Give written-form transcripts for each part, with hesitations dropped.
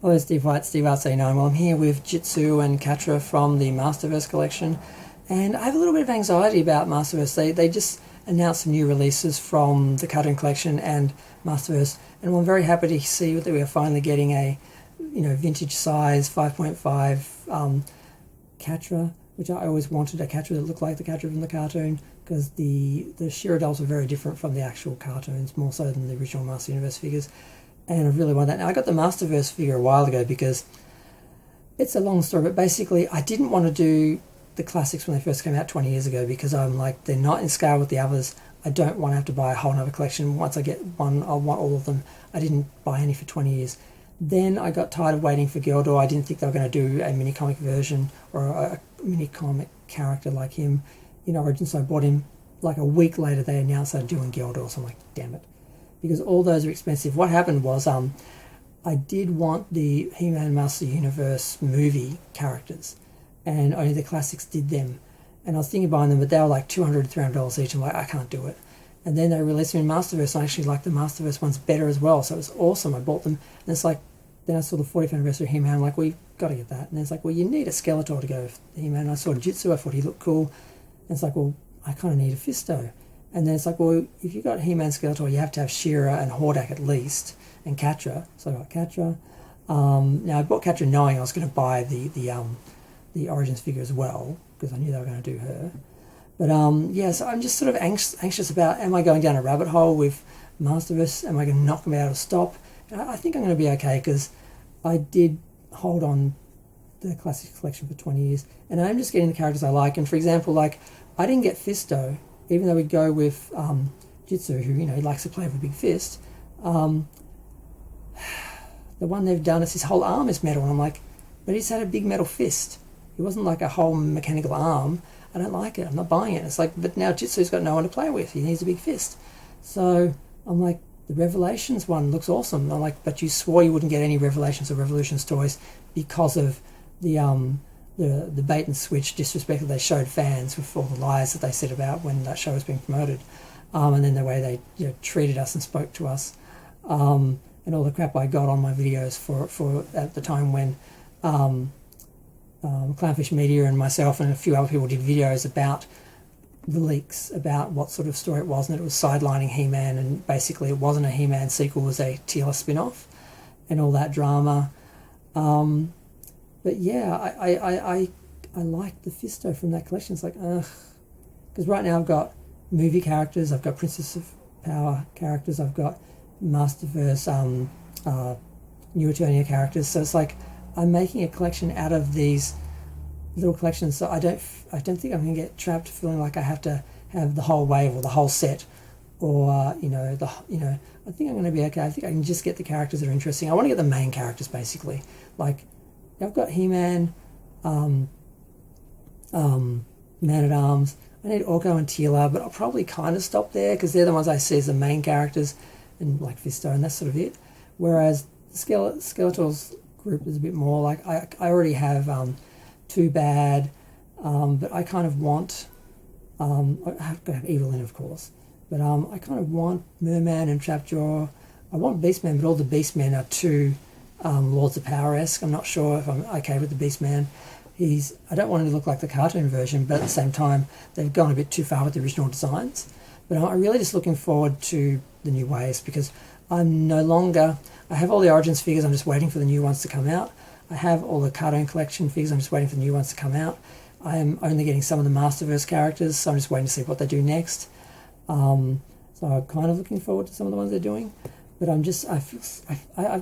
Hello, Steve White, Steve Arts 89. Well, I'm here with Jitsu and Katra from the Masterverse collection, and I have a little bit of anxiety about Masterverse. They just announced some new releases from the Carton collection and Masterverse, and I'm very happy to see that we are finally getting a vintage size 5.5 Katra, which I always wanted a Katra that looked like the Katra from the cartoon, because the sheer adults are very different from the actual cartoons, more so than the original Master Universe figures. And I really want that. Now, I got the Masterverse figure a while ago because it's a long story, but basically I didn't want to do the classics when they first came out 20 years ago because I'm like, they're not in scale with the others. I don't want to have to buy a whole other collection. Once I get one, I'll want all of them. I didn't buy any for 20 years. Then I got tired of waiting for Gildor. I didn't think they were going to do a mini-comic version or a mini-comic character like him in Origin, so I bought him. Like a week later, they announced they're doing Gildor, so I'm like, damn it. Because all those are expensive. What happened was I did want the He-Man Master Universe movie characters, and only the classics did them. And I was thinking of buying them, but they were like $200 to $300 each. I'm like, I can't do it. And then they released them in Masterverse, and I actually liked the Masterverse ones better as well. So it was awesome. I bought them, and it's like, then I saw the 40th anniversary of He-Man. I'm like, well, you've got to get that. And it's like, well, you need a Skeletor to go with He-Man. And I saw Jitsu. I thought he looked cool. And it's like, well, I kind of need a Fisto. And then it's like, well, if you've got He-Man Skeletor, you have to have She-Ra and Hordak at least, and Katra. So I got Katra. Now, I bought Katra knowing I was going to buy the Origins figure as well, because I knew they were going to do her. But yeah, so I'm just sort of anxious about, am I going down a rabbit hole with Masterverse? Am I going to not be able to stop? And I think I'm going to be okay, because I did hold on the Classics collection for 20 years, and I'm just getting the characters I like. And for example, like, I didn't get Fisto, even though we'd go with Jitsu, who, he likes to play with a big fist. The one they've done is his whole arm is metal, and I'm like, but he's had a big metal fist. It wasn't like a whole mechanical arm. I don't like it. I'm not buying it. It's like, but now Jitsu's got no one to play with. He needs a big fist. So I'm like, the Revelations one looks awesome. I'm like, but you swore you wouldn't get any Revelations or Revolutions toys because of the bait and switch disrespect that they showed fans with all the lies that they said about when that show was being promoted, and then the way they treated us and spoke to us, and all the crap I got on my videos for at the time when Clownfish Media and myself and a few other people did videos about the leaks, about what sort of story it was, and it was sidelining He-Man, and basically it wasn't a He-Man sequel, it was a Teela spin-off, and all that drama. But yeah, I like the Fisto from that collection. It's like, ugh. Because right now I've got movie characters, I've got Princess of Power characters, I've got Masterverse, New Eternia characters. So it's like, I'm making a collection out of these little collections. So I don't think I'm going to get trapped feeling like I have to have the whole wave or the whole set, or I think I'm going to be okay. I think I can just get the characters that are interesting. I want to get the main characters, basically. Like, I've got He-Man, Man-at-Arms. I need Orko and Teela, but I'll probably kind of stop there because they're the ones I see as the main characters, and like Fisto, and that's sort of it. Whereas Skeletor's group is a bit more like, I already have Too Bad, but I kind of want, I have to have Evelyn, of course, but I kind of want Merman and Trapjaw. I want Beastman, but all the Beastmen are too Lords of Power-esque. I'm not sure if I'm okay with the Beastman. I don't want him to look like the cartoon version, but at the same time, they've gone a bit too far with the original designs. But I'm really just looking forward to the new waves, because I'm no longer, I have all the Origins figures, I'm just waiting for the new ones to come out. I have all the cartoon collection figures, I'm just waiting for the new ones to come out. I am only getting some of the Masterverse characters, so I'm just waiting to see what they do next. So I'm kind of looking forward to some of the ones they're doing. But I'm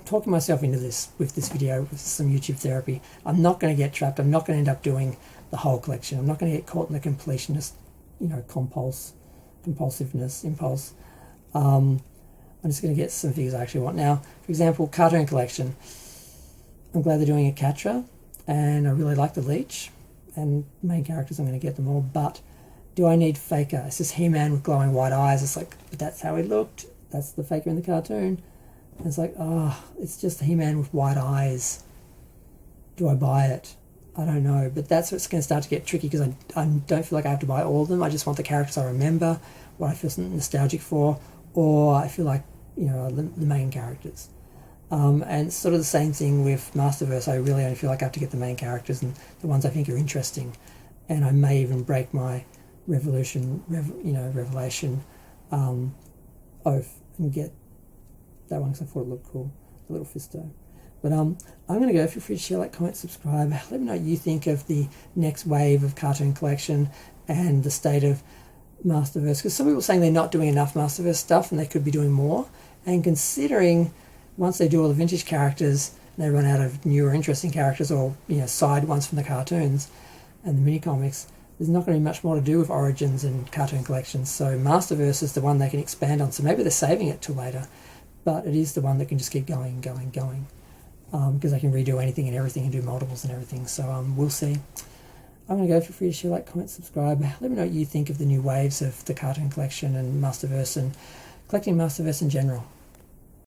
talking myself into this with this video, with some YouTube therapy. I'm not going to get trapped. I'm not going to end up doing the whole collection. I'm not going to get caught in the completionist, impulse. I'm just going to get some figures I actually want. Now, for example, cartoon collection. I'm glad they're doing a Katra, and I really like the Leech, and main characters, I'm going to get them all. But do I need Faker? It's just He-Man with glowing white eyes. It's like, but that's how he looked. That's the Faker in the cartoon. And it's like, it's just He-Man with white eyes. Do I buy it? I don't know. But that's what's going to start to get tricky, because I don't feel like I have to buy all of them. I just want the characters I remember, what I feel nostalgic for, or I feel like, the main characters. And it's sort of the same thing with Masterverse. I really only feel like I have to get the main characters and the ones I think are interesting, and I may even break my revelation oath and get that one because I thought it looked cool, the little fisto. But I'm going to go. Feel free to share, like, comment, subscribe. Let me know what you think of the next wave of Cartoon Collection and the state of Masterverse, because some people are saying they're not doing enough Masterverse stuff and they could be doing more. And considering once they do all the vintage characters and they run out of newer interesting characters, or side ones from the cartoons and the mini comics, there's not going to be much more to do with Origins and Cartoon Collections. So Masterverse is the one they can expand on. So maybe they're saving it till later, but it is the one that can just keep going, because they can redo anything and everything and do multiples and everything. So we'll see. I'm going to go. Feel free to share, like, comment, subscribe. Let me know what you think of the new waves of the Cartoon Collection and Masterverse and collecting Masterverse in general.